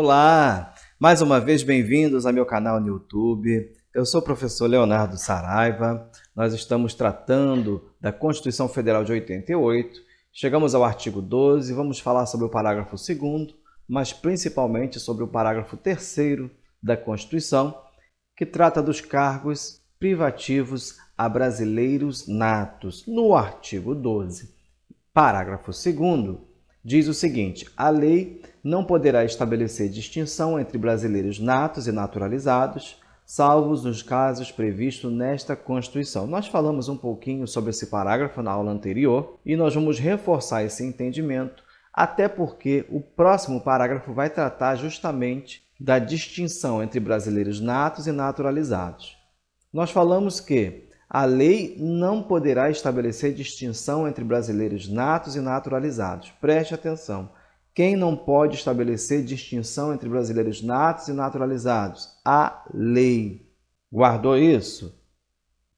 Olá! Mais uma vez bem-vindos ao meu canal no YouTube. Eu sou o professor Leonardo Saraiva. Nós estamos tratando da Constituição Federal de 88. Chegamos ao artigo 12, vamos falar sobre o parágrafo 2º, mas principalmente sobre o parágrafo 3º da Constituição, que trata dos cargos privativos a brasileiros natos. No artigo 12, parágrafo 2º, diz o seguinte: a lei não poderá estabelecer distinção entre brasileiros natos e naturalizados, salvos nos casos previstos nesta Constituição. Nós falamos um pouquinho sobre esse parágrafo na aula anterior e nós vamos reforçar esse entendimento, até porque o próximo parágrafo vai tratar justamente da distinção entre brasileiros natos e naturalizados. Nós falamos que a lei não poderá estabelecer distinção entre brasileiros natos e naturalizados. Preste atenção. Quem não pode estabelecer distinção entre brasileiros natos e naturalizados? A lei. Guardou isso?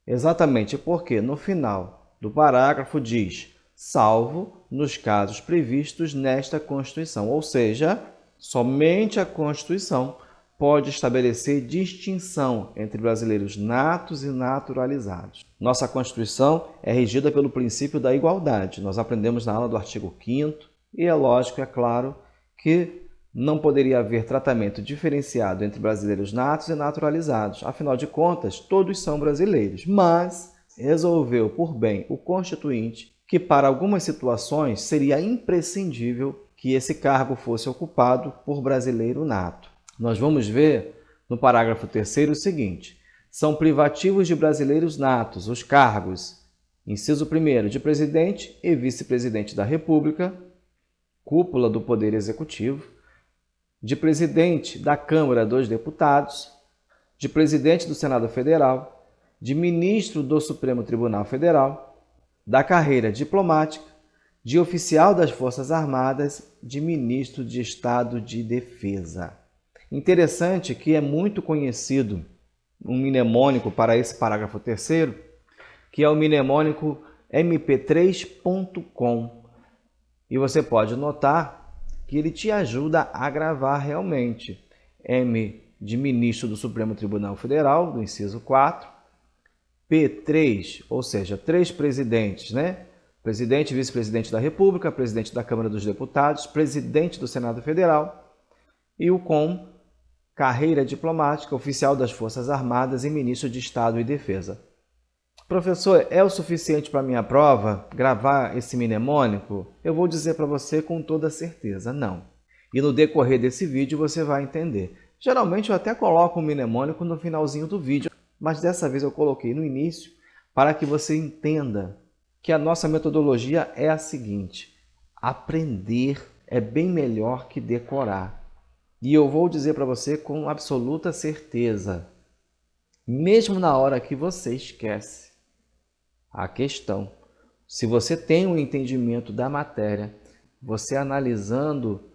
Exatamente porque no final do parágrafo diz: salvo nos casos previstos nesta Constituição. Ou seja, somente a Constituição pode estabelecer distinção entre brasileiros natos e naturalizados. Nossa Constituição é regida pelo princípio da igualdade. Nós aprendemos na aula do artigo 5º e é lógico, é claro, que não poderia haver tratamento diferenciado entre brasileiros natos e naturalizados. Afinal de contas, todos são brasileiros, mas resolveu por bem o Constituinte que para algumas situações seria imprescindível que esse cargo fosse ocupado por brasileiro nato. Nós vamos ver no parágrafo 3º o seguinte: são privativos de brasileiros natos os cargos, inciso 1º, de presidente e vice-presidente da República, cúpula do Poder Executivo, de presidente da Câmara dos Deputados, de presidente do Senado Federal, de ministro do Supremo Tribunal Federal, da carreira diplomática, de oficial das Forças Armadas, de ministro de Estado de Defesa. Interessante que é muito conhecido um mnemônico para esse parágrafo 3º, que é o mnemônico mp3.com. E você pode notar que ele te ajuda a gravar realmente. M de ministro do Supremo Tribunal Federal, do inciso 4. P3, ou seja, 3 presidentes, né? Presidente e vice-presidente da República, presidente da Câmara dos Deputados, presidente do Senado Federal. E o COM, carreira diplomática, oficial das Forças Armadas e ministro de Estado e Defesa. Professor, é o suficiente para a minha prova gravar esse mnemônico? Eu vou dizer para você com toda certeza, não. E no decorrer desse vídeo você vai entender. Geralmente eu até coloco um mnemônico no finalzinho do vídeo, mas dessa vez eu coloquei no início para que você entenda que a nossa metodologia é a seguinte: aprender é bem melhor que decorar. E eu vou dizer para você com absoluta certeza, mesmo na hora que você esquece a questão, se você tem um entendimento da matéria, você analisando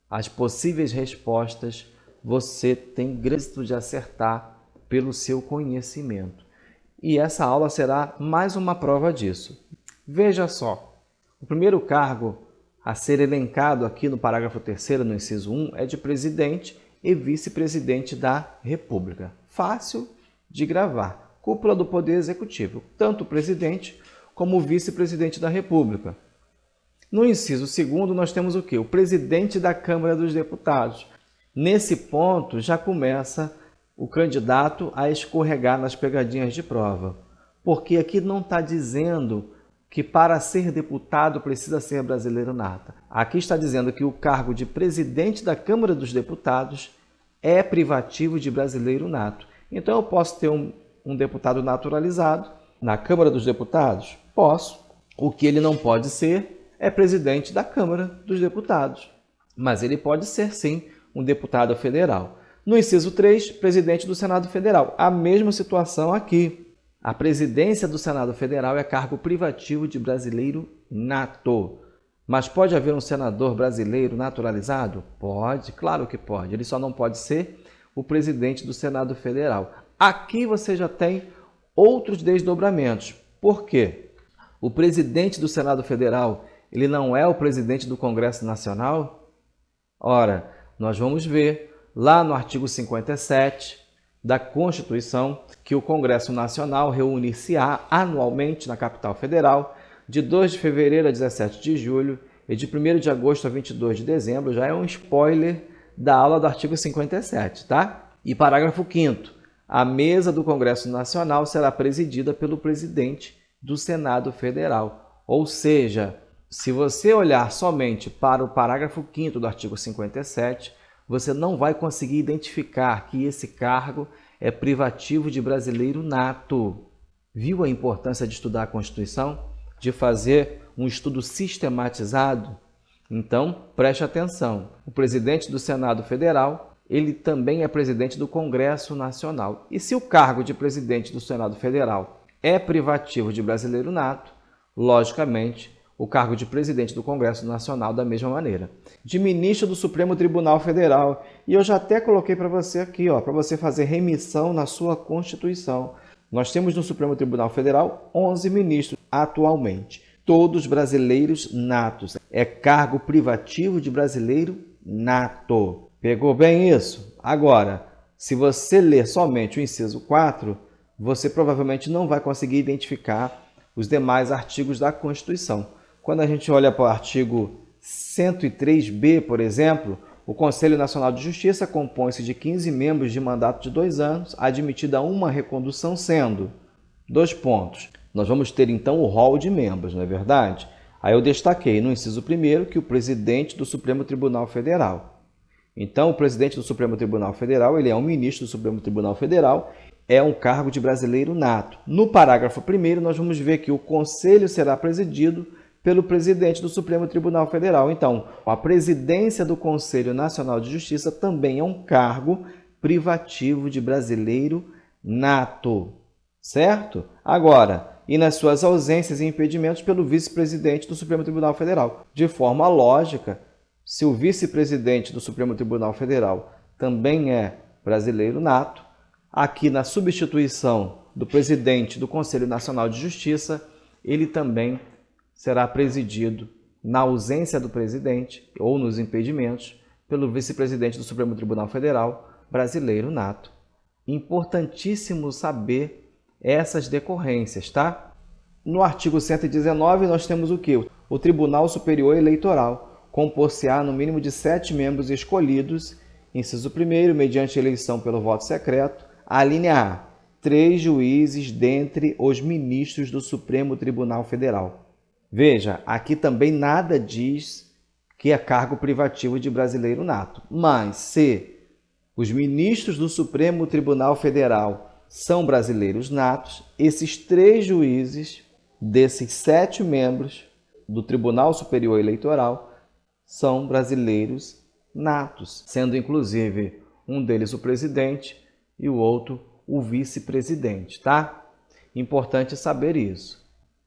as possíveis respostas, você tem êxito de acertar pelo seu conhecimento. E essa aula será mais uma prova disso. Veja só, o primeiro cargo a ser elencado aqui no parágrafo 3º, no inciso 1, é de presidente e vice-presidente da República. Fácil de gravar. Cúpula do Poder Executivo, tanto o presidente como o vice-presidente da República. No inciso 2º, nós temos o quê? O presidente da Câmara dos Deputados. Nesse ponto, já começa o candidato a escorregar nas pegadinhas de prova, porque aqui não está dizendo que para ser deputado precisa ser brasileiro nato. Aqui está dizendo que o cargo de presidente da Câmara dos Deputados é privativo de brasileiro nato. Então eu posso ter um deputado naturalizado na Câmara dos Deputados? Posso. O que ele não pode ser é presidente da Câmara dos Deputados. Mas ele pode ser, sim, um deputado federal. No inciso 3, presidente do Senado Federal. A mesma situação aqui. A presidência do Senado Federal é cargo privativo de brasileiro nato. Mas pode haver um senador brasileiro naturalizado? Pode, claro que pode. Ele só não pode ser o presidente do Senado Federal. Aqui você já tem outros desdobramentos. Por quê? O presidente do Senado Federal, ele não é o presidente do Congresso Nacional? Ora, nós vamos ver lá no artigo 57 da Constituição que o Congresso Nacional reunir-se-á anualmente na capital federal de 2 de fevereiro a 17 de julho e de 1º de agosto a 22 de dezembro. Já é um spoiler da aula do artigo 57, tá? E parágrafo 5º, a mesa do Congresso Nacional será presidida pelo presidente do Senado Federal. Ou seja, se você olhar somente para o parágrafo 5º do artigo 57, você não vai conseguir identificar que esse cargo é privativo de brasileiro nato. Viu a importância de estudar a Constituição? De fazer um estudo sistematizado? Então, preste atenção. O presidente do Senado Federal, ele também é presidente do Congresso Nacional. E se o cargo de presidente do Senado Federal é privativo de brasileiro nato, logicamente, o cargo de presidente do Congresso Nacional da mesma maneira. De ministro do Supremo Tribunal Federal. E eu já até coloquei para você aqui, para você fazer remissão na sua Constituição. Nós temos no Supremo Tribunal Federal 11 ministros atualmente. Todos brasileiros natos. É cargo privativo de brasileiro nato. Pegou bem isso? Agora, se você ler somente o inciso 4, você provavelmente não vai conseguir identificar os demais artigos da Constituição. Quando a gente olha para o artigo 103b, por exemplo, o Conselho Nacional de Justiça compõe-se de 15 membros de mandato de 2 anos, admitida uma recondução sendo 2 pontos. Nós vamos ter então o rol de membros, não é verdade? Aí eu destaquei no inciso 1º que o presidente do Supremo Tribunal Federal. Então, o presidente do Supremo Tribunal Federal, ele é um ministro do Supremo Tribunal Federal, é um cargo de brasileiro nato. No parágrafo 1º, nós vamos ver que o Conselho será presidido pelo presidente do Supremo Tribunal Federal. Então, a presidência do Conselho Nacional de Justiça também é um cargo privativo de brasileiro nato, certo? Agora, e nas suas ausências e impedimentos pelo vice-presidente do Supremo Tribunal Federal. De forma lógica, se o vice-presidente do Supremo Tribunal Federal também é brasileiro nato, aqui na substituição do presidente do Conselho Nacional de Justiça, ele também será presidido, na ausência do presidente ou nos impedimentos, pelo vice-presidente do Supremo Tribunal Federal, brasileiro nato. Importantíssimo saber essas decorrências, tá? No artigo 119, nós temos o quê? O Tribunal Superior Eleitoral compor-se-á no mínimo de 7 membros escolhidos, inciso 1º, mediante eleição pelo voto secreto, a linha A, 3 juízes dentre os ministros do Supremo Tribunal Federal. Veja, aqui também nada diz que é cargo privativo de brasileiro nato. Mas se os ministros do Supremo Tribunal Federal são brasileiros natos, esses 3 juízes desses 7 membros do Tribunal Superior Eleitoral são brasileiros natos, sendo inclusive um deles o presidente e o outro o vice-presidente, tá? Importante saber isso.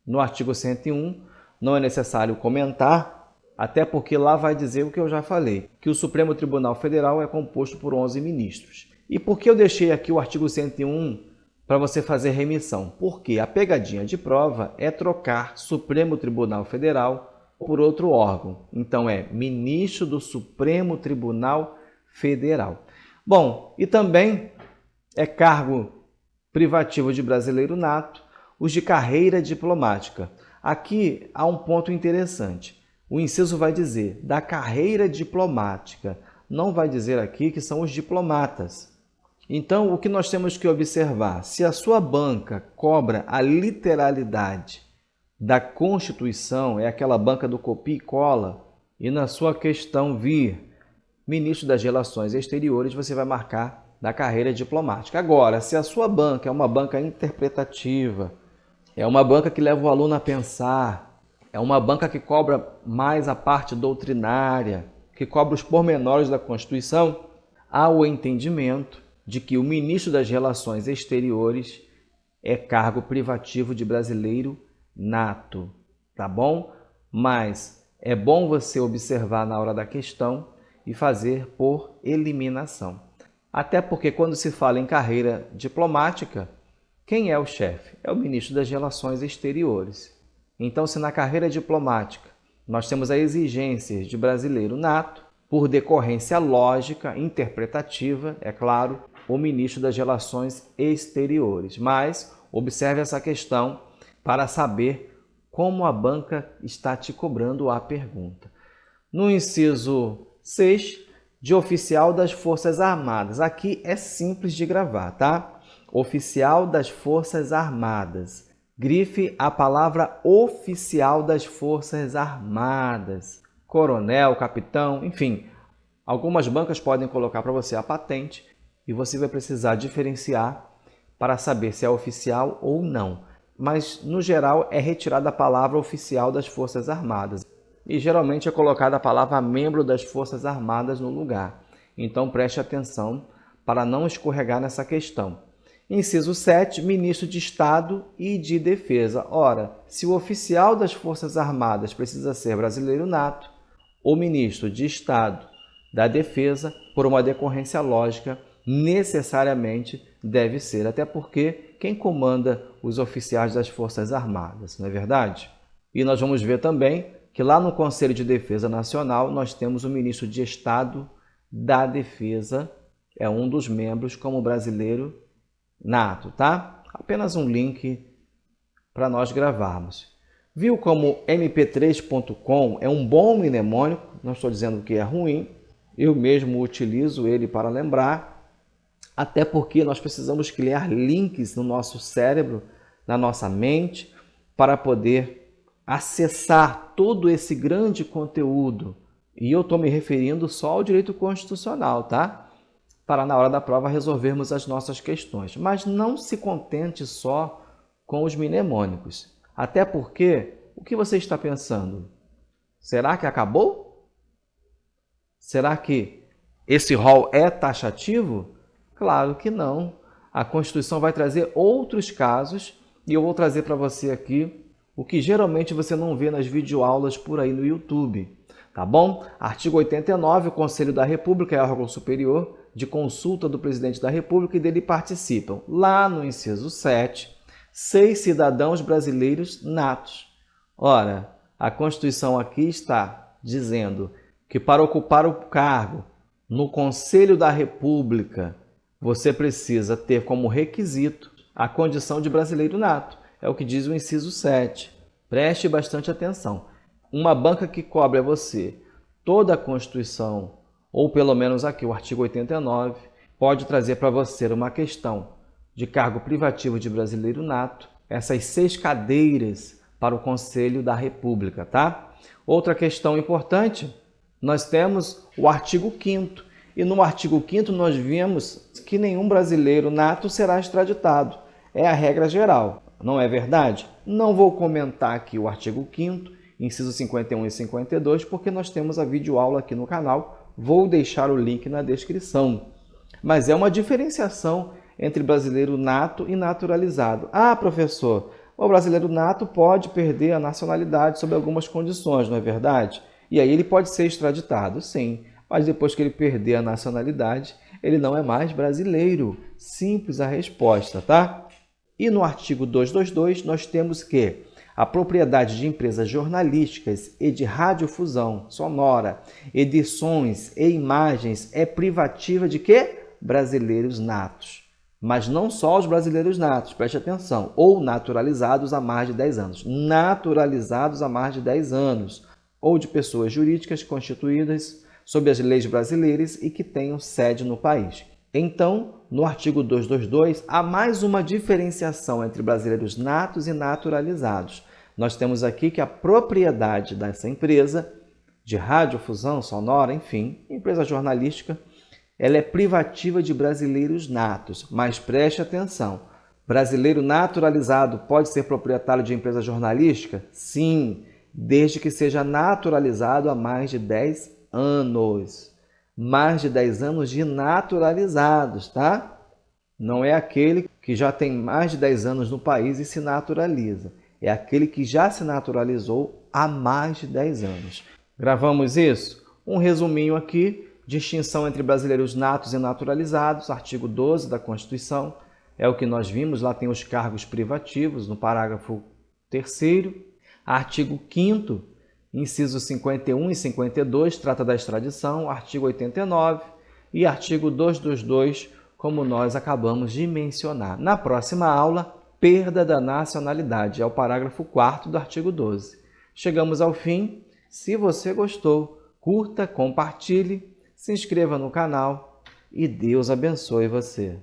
No artigo 101, não é necessário comentar, até porque lá vai dizer o que eu já falei, que o Supremo Tribunal Federal é composto por 11 ministros. E por que eu deixei aqui o artigo 101 para você fazer remissão? Porque a pegadinha de prova é trocar Supremo Tribunal Federal por outro órgão. Então é ministro do Supremo Tribunal Federal. Bom, e também é cargo privativo de brasileiro nato os de carreira diplomática. Aqui há um ponto interessante. O inciso vai dizer da carreira diplomática, não vai dizer aqui que são os diplomatas. Então, o que nós temos que observar? Se a sua banca cobra a literalidade da Constituição, é aquela banca do copia e cola, e na sua questão vir ministro das Relações Exteriores, você vai marcar da carreira diplomática. Agora, se a sua banca é uma banca interpretativa, é uma banca que leva o aluno a pensar, é uma banca que cobra mais a parte doutrinária, que cobra os pormenores da Constituição, há o entendimento de que o ministro das Relações Exteriores é cargo privativo de brasileiro nato, tá bom? Mas é bom você observar na hora da questão e fazer por eliminação. Até porque quando se fala em carreira diplomática, quem é o chefe? É o ministro das Relações Exteriores. Então, se na carreira diplomática nós temos a exigência de brasileiro nato, por decorrência lógica, interpretativa, é claro, o ministro das Relações Exteriores. Mas observe essa questão para saber como a banca está te cobrando a pergunta. No inciso 6, de oficial das Forças Armadas. Aqui é simples de gravar, tá? Oficial das Forças Armadas. Grife a palavra oficial das Forças Armadas. Coronel, capitão, enfim. Algumas bancas podem colocar para você a patente e você vai precisar diferenciar para saber se é oficial ou não. Mas, no geral, é retirada a palavra oficial das Forças Armadas. E, geralmente, é colocada a palavra membro das Forças Armadas no lugar. Então, preste atenção para não escorregar nessa questão. Inciso 7, Ministro de Estado e de Defesa. Ora, se o oficial das Forças Armadas precisa ser brasileiro nato, o Ministro de Estado da Defesa, por uma decorrência lógica, necessariamente deve ser, até porque quem comanda os oficiais das Forças Armadas, não é verdade? E nós vamos ver também que lá no Conselho de Defesa Nacional nós temos o Ministro de Estado da Defesa, é um dos membros como brasileiro nato, tá? Apenas um link para nós gravarmos. Viu como mp3.com é um bom mnemônico? Não estou dizendo que é ruim, eu mesmo utilizo ele para lembrar, até porque nós precisamos criar links no nosso cérebro, na nossa mente, para poder acessar todo esse grande conteúdo. E eu estou me referindo só ao direito constitucional, tá? Para na hora da prova resolvermos as nossas questões. Mas não se contente só com os mnemônicos. Até porque, o que você está pensando? Será que acabou? Será que esse rol é taxativo? Claro que não. A Constituição vai trazer outros casos e eu vou trazer para você aqui o que geralmente você não vê nas videoaulas por aí no YouTube. Tá bom? Artigo 89, o Conselho da República é órgão superior de consulta do presidente da República e dele participam, lá no inciso 7, 6 cidadãos brasileiros natos. Ora, a Constituição aqui está dizendo que para ocupar o cargo no Conselho da República, você precisa ter como requisito a condição de brasileiro nato. É o que diz o inciso 7. Preste bastante atenção. Uma banca que cobre a você toda a Constituição, ou pelo menos aqui o artigo 89, pode trazer para você uma questão de cargo privativo de brasileiro nato, essas 6 cadeiras para o Conselho da República, tá? Outra questão importante, nós temos o artigo 5º, e no artigo 5º nós vimos que nenhum brasileiro nato será extraditado. É a regra geral, não é verdade? Não vou comentar aqui o artigo 5º, incisos 51 e 52, porque nós temos a videoaula aqui no canal. Vou deixar o link na descrição. Mas é uma diferenciação entre brasileiro nato e naturalizado. Ah, professor, o brasileiro nato pode perder a nacionalidade sob algumas condições, não é verdade? E aí ele pode ser extraditado, sim. Mas depois que ele perder a nacionalidade, ele não é mais brasileiro. Simples a resposta, tá? E no artigo 222, nós temos que a propriedade de empresas jornalísticas e de radiodifusão sonora, edições e imagens é privativa de quê? Brasileiros natos. Mas não só os brasileiros natos, preste atenção, ou naturalizados há mais de 10 anos. Naturalizados há mais de 10 anos, ou de pessoas jurídicas constituídas sob as leis brasileiras e que tenham sede no país. Então, no artigo 222, há mais uma diferenciação entre brasileiros natos e naturalizados. Nós temos aqui que a propriedade dessa empresa, de radiodifusão sonora, enfim, empresa jornalística, ela é privativa de brasileiros natos. Mas preste atenção, brasileiro naturalizado pode ser proprietário de empresa jornalística? Sim, desde que seja naturalizado há mais de 10 anos. Mais de 10 anos de naturalizados, tá? Não é aquele que já tem mais de 10 anos no país e se naturaliza. É aquele que já se naturalizou há mais de 10 anos. Gravamos isso? Um resuminho aqui, distinção entre brasileiros natos e naturalizados, artigo 12 da Constituição, é o que nós vimos, lá tem os cargos privativos, no parágrafo 3º. Artigo 5º, Incisos 51 e 52 trata da extradição, artigo 89 e artigo 222, como nós acabamos de mencionar. Na próxima aula, perda da nacionalidade, é o parágrafo 4º do artigo 12. Chegamos ao fim. Se você gostou, curta, compartilhe, se inscreva no canal e Deus abençoe você.